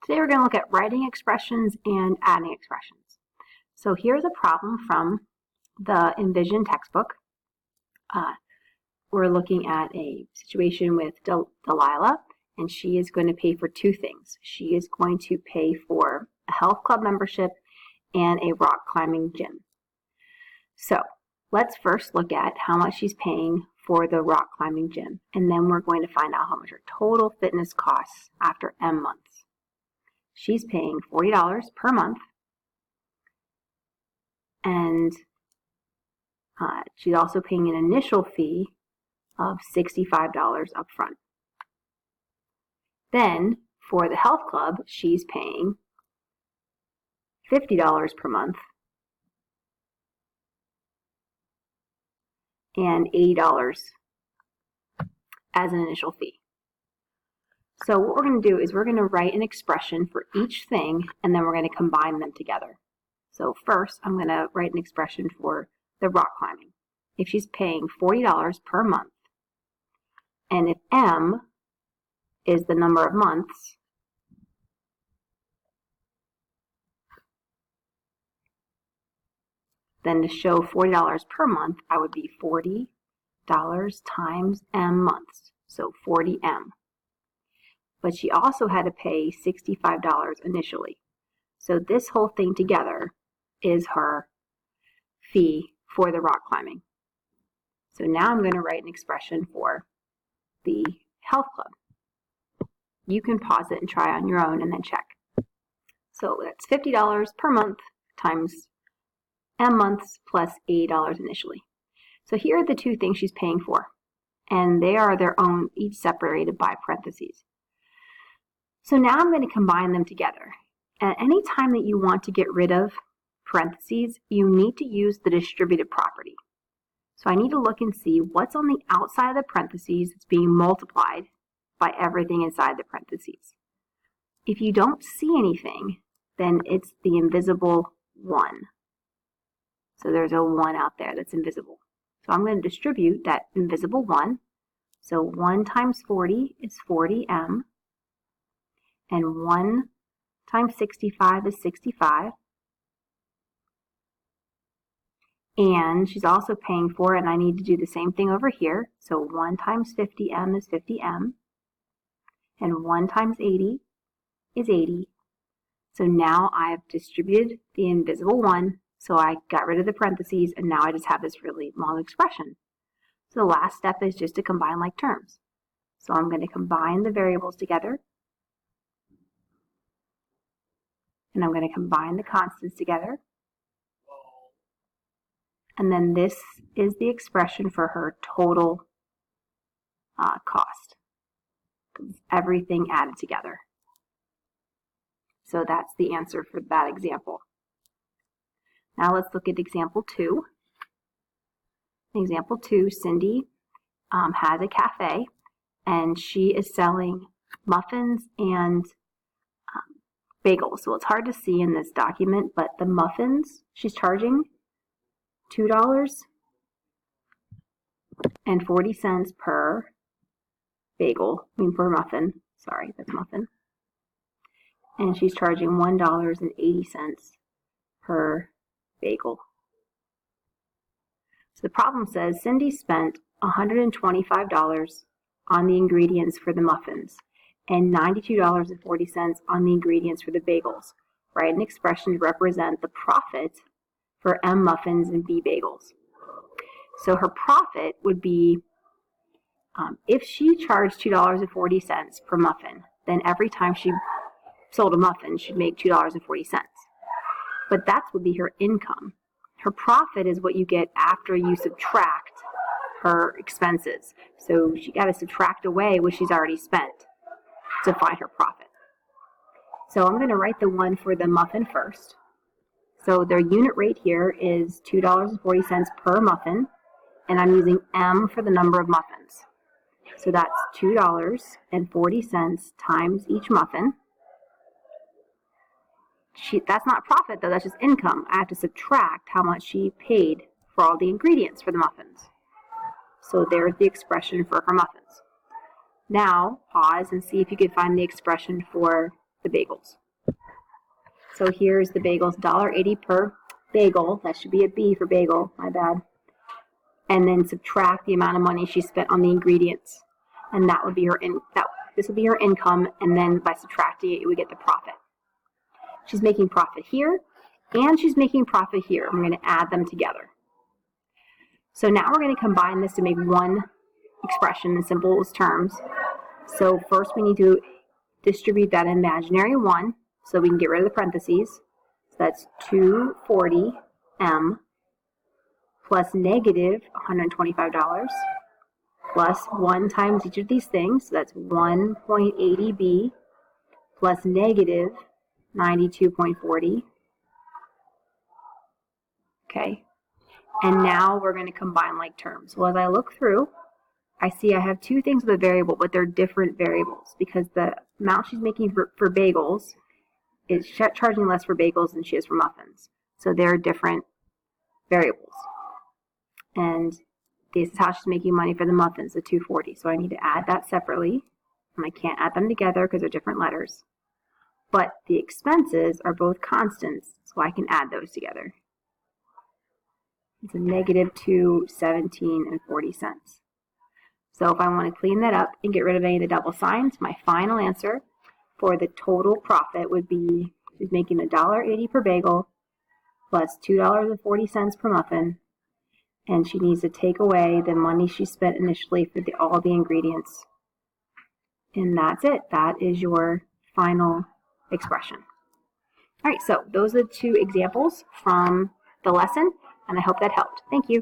Today we're going to look at writing expressions and adding expressions. So here's a problem from the Envision textbook. We're looking at a situation with Delilah, and she is going to pay for two things. She is going to pay for a health club membership and a rock climbing gym. So let's first look at how much she's paying for the rock climbing gym, and then we're going to find out how much her total fitness costs after M months. She's paying $40 per month, and she's also paying an initial fee of $65 up front. Then for the health club, she's paying $50 per month and $80 as an initial fee. So what we're going to do is we're going to write an expression for each thing, and then we're going to combine them together. So first, I'm going to write an expression for the rock climbing. If she's paying $40 per month, and if M is the number of months, then to show $40 per month, I would be $40 times M months, so 40M. But she also had to pay $65 initially. So this whole thing together is her fee for the rock climbing. So now I'm going to write an expression for the health club. You can pause it and try on your own and then check. So that's $50 per month times M months plus $80 initially. So here are the two things she's paying for, and they are their own, each separated by parentheses. So now I'm going to combine them together. At any time that you want to get rid of parentheses, you need to use the distributive property. So I need to look and see what's on the outside of the parentheses that's being multiplied by everything inside the parentheses. If you don't see anything, then it's the invisible 1. So there's a 1 out there that's invisible. So I'm going to distribute that invisible 1. So 1 times 40 is 40M. And 1 times 65 is 65. And she's also paying for it, and I need to do the same thing over here. So 1 times 50M is 50M. And 1 times 80 is 80. So now I've distributed the invisible 1, so I got rid of the parentheses, and now I just have this really long expression. So the last step is just to combine like terms. So I'm going to combine the variables together, and I'm going to combine the constants together. And then this is the expression for her total cost. Everything added together. So that's the answer for that example. Now let's look at example 2. In example 2, Cindy has a cafe, and she is selling muffins and bagels. So it's hard to see in this document, but the muffins, she's charging $2.40 per bagel, per muffin. Sorry, that's muffin. And she's charging $1.80 per bagel. So the problem says Cindy spent $125 on the ingredients for the muffins and $92.40 on the ingredients for the bagels. Write an expression to represent the profit for M muffins and B bagels. So her profit would be, if she charged $2.40 per muffin, then every time she sold a muffin, she'd make $2.40. But that would be her income. Her profit is what you get after you subtract her expenses. So she got to subtract away what she's already spent to find her profit. So I'm going to write the one for the muffin first. So their unit rate here is $2.40 per muffin, and I'm using M for the number of muffins. So that's $2.40 times each muffin. That's not profit, though, that's just income. I have to subtract how much she paid for all the ingredients for the muffins. So there's the expression for her muffins. Now, pause and see if you can find the expression for the bagels. So here's the bagels, $1.80 per bagel. That should be a B for bagel, my bad. And then subtract the amount of money she spent on the ingredients. And that would be her this would be her income, and then by subtracting it, we get the profit. She's making profit here, and she's making profit here. I'm going to add them together. So now we're going to combine this to make one expression in simplest terms. So first we need to distribute that imaginary 1, so we can get rid of the parentheses. So that's 240M plus negative $125 plus 1 times each of these things. So that's 1.80B plus negative 92.40. Okay. And now we're going to combine like terms. Well, as I look through, I see I have 2 things with a variable, but they're different variables because the amount she's making for bagels is charging less for bagels than she is for muffins. So they're different variables. And this is how she's making money for the muffins, the $240. So I need to add that separately. And I can't add them together because they're different letters. But the expenses are both constants, so I can add those together. It's a negative $2.17.40. So if I want to clean that up and get rid of any of the double signs, my final answer for the total profit would be she's making $1.80 per bagel plus $2.40 per muffin, and she needs to take away the money she spent initially for all the ingredients. And that's it. That is your final expression. All right, so those are 2 examples from the lesson, and I hope that helped. Thank you.